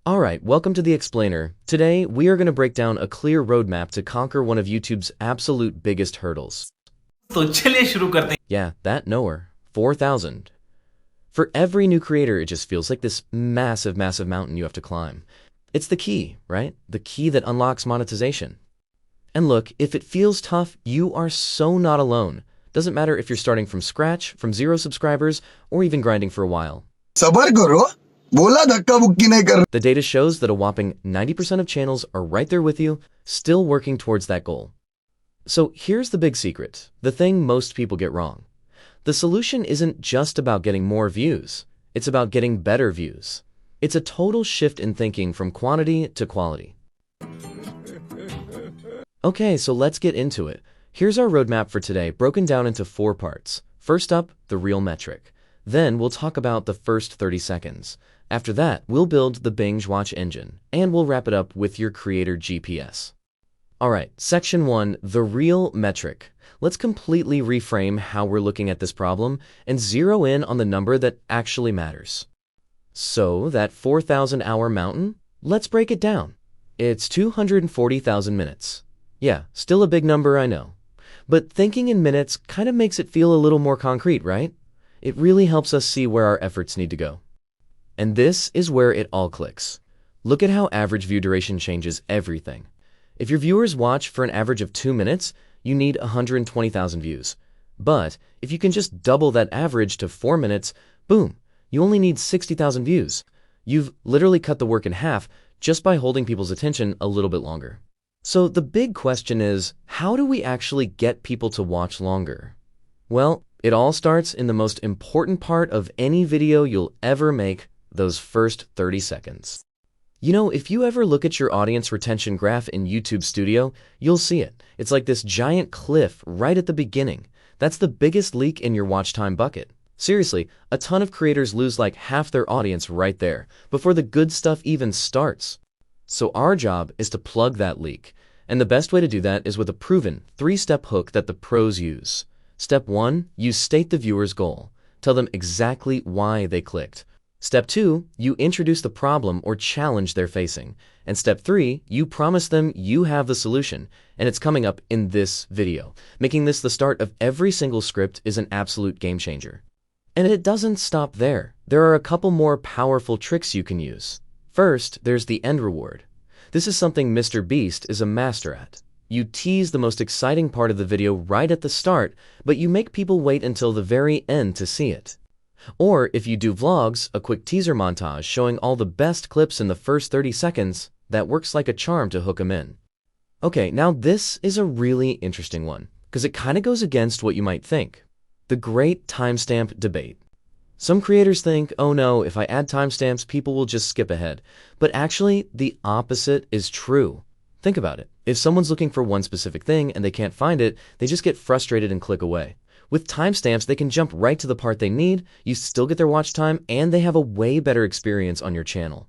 Alright, welcome to the Explainer. Today, we are going to break down a clear roadmap to conquer one of YouTube's absolute biggest hurdles. तो चलिए शुरू करते हैं। Yeah, that knower. 4,000. For every new creator, it just feels like this massive mountain you have to climb. It's the key, right? The key that unlocks monetization. And look, if it feels tough, you are so not alone. Doesn't matter if you're starting from scratch, from 0 subscribers, or even grinding for a while. सबर करो बोला धक्का मुक्की नहीं कर The data shows that a whopping 90% of channels are right there with you, still working towards that goal. So here's the big secret, the thing most people get wrong. The solution isn't just about getting more views, it's about getting better views. It's a total shift in thinking from quantity to quality. Okay, so let's get into it. Here's our roadmap for today, broken down into 4 parts. First up, the real metric. Then we'll talk about the first 30 seconds. After that, we'll build the binge watch engine, and we'll wrap it up with your creator GPS. Alright, section 1, the real metric. Let's completely reframe how we're looking at this problem and zero in on the number that actually matters. So, that 4,000 hour mountain? Let's break it down. It's 240,000 minutes. Yeah, still a big number, I know. But thinking in minutes kind of makes it feel a little more concrete, right? It really helps us see where our efforts need to go. And this is where it all clicks. Look at how average view duration changes everything. If your viewers watch for an average of 2 minutes, you need 120,000 views. But if you can just double that average to 4 minutes, boom, you only need 60,000 views. You've literally cut the work in half just by holding people's attention a little bit longer. So the big question is, how do we actually get people to watch longer? Well, it all starts in the most important part of any video you'll ever make, those first 30 seconds. You know, if you ever look at your audience retention graph in YouTube Studio, you'll see it. It's like this giant cliff right at the beginning. That's the biggest leak in your watch time bucket. Seriously, a ton of creators lose like half their audience right there, before the good stuff even starts. So our job is to plug that leak. And the best way to do that is with a proven 3-step hook that the pros use. Step 1, you state the viewer's goal. Tell them exactly why they clicked. Step 2, you introduce the problem or challenge they're facing. And step 3, you promise them you have the solution, and it's coming up in this video. Making this the start of every single script is an absolute game changer. And it doesn't stop there. There are a couple more powerful tricks you can use. First, there's the end reward. This is something Mr. Beast is a master at. You tease the most exciting part of the video right at the start, but you make people wait until the very end to see it. Or if you do vlogs, a quick teaser montage showing all the best clips in the first 30 seconds, that works like a charm to hook them in. Okay, now this is a really interesting one, because it kind of goes against what you might think. The great timestamp debate. Some creators think, oh no, if I add timestamps, people will just skip ahead. But actually, the opposite is true. Think about it. If someone's looking for one specific thing and they can't find it, they just get frustrated and click away. With timestamps, they can jump right to the part they need, you still get their watch time, and they have a way better experience on your channel.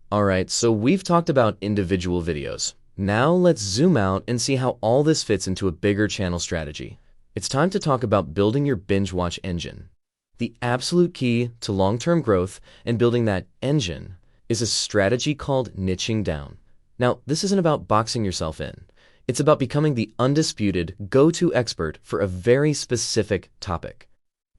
Alright, so we've talked about individual videos. Now let's zoom out and see how all this fits into a bigger channel strategy. It's time to talk about building your binge watch engine. The absolute key to long-term growth and building that engine is a strategy called niching down. Now, this isn't about boxing yourself in. It's about becoming the undisputed go-to expert for a very specific topic.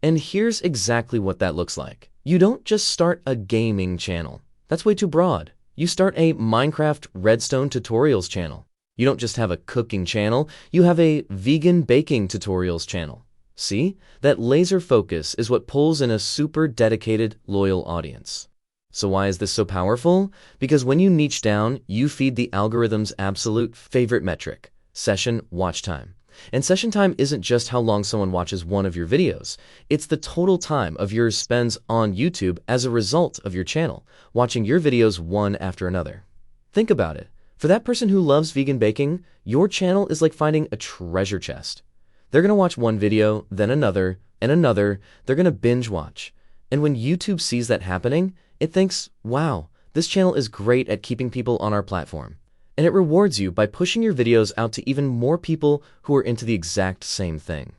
And here's exactly what that looks like. You don't just start a gaming channel. That's way too broad. You start a Minecraft Redstone tutorials channel. You don't just have a cooking channel, you have a vegan baking tutorials channel. See? That laser focus is what pulls in a super dedicated, loyal audience. So why is this so powerful? Because when you niche down, you feed the algorithm's absolute favorite metric, session watch time. And session time isn't just how long someone watches one of your videos. It's the total time of yours spends on YouTube as a result of your channel, watching your videos one after another. Think about it. For that person who loves vegan baking, your channel is like finding a treasure chest. They're going to watch one video, then another, and another. They're going to binge watch. And when YouTube sees that happening, it thinks, wow, this channel is great at keeping people on our platform. And it rewards you by pushing your videos out to even more people who are into the exact same thing.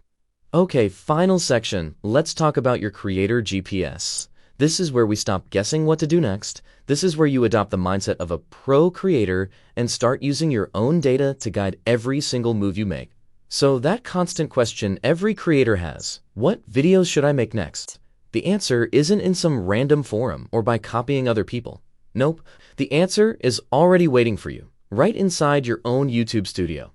Okay, final section. Let's talk about your creator GPS. This is where we stop guessing what to do next. This is where you adopt the mindset of a pro creator and start using your own data to guide every single move you make. So that constant question every creator has, what videos should I make next? The answer isn't in some random forum or by copying other people. Nope, the answer is already waiting for you, right inside your own YouTube studio.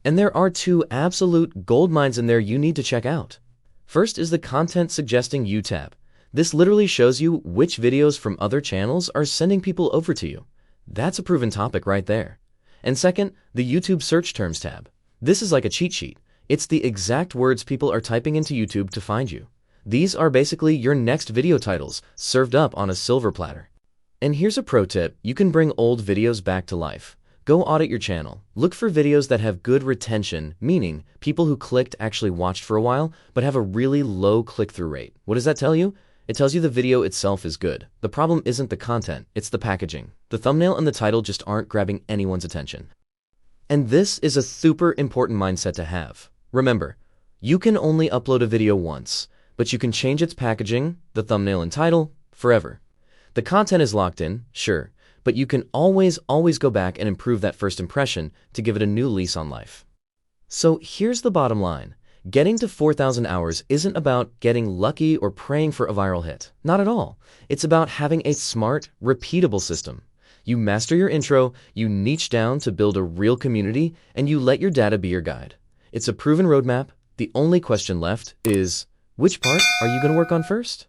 And there are two absolute gold mines in there you need to check out. First is the Content Suggesting You tab. This literally shows you which videos from other channels are sending people over to you. That's a proven topic right there. And second, the YouTube Search Terms tab. This is like a cheat sheet. It's the exact words people are typing into YouTube to find you. These are basically your next video titles served up on a silver platter. And here's a pro tip: you can bring old videos back to life. Go audit your channel. Look for videos that have good retention, meaning people who clicked actually watched for a while, but have a really low click-through rate. What does that tell you? It tells you the video itself is good. The problem isn't the content, it's the packaging. The thumbnail and the title just aren't grabbing anyone's attention. And this is a super important mindset to have. Remember, you can only upload a video once, but you can change its packaging, the thumbnail and title, forever. The content is locked in, sure, but you can always go back and improve that first impression to give it a new lease on life. So here's the bottom line. Getting to 4,000 hours isn't about getting lucky or praying for a viral hit. Not at all. It's about having a smart, repeatable system. You master your intro, you niche down to build a real community, and you let your data be your guide. It's a proven roadmap. The only question left is, which part are you going to work on first?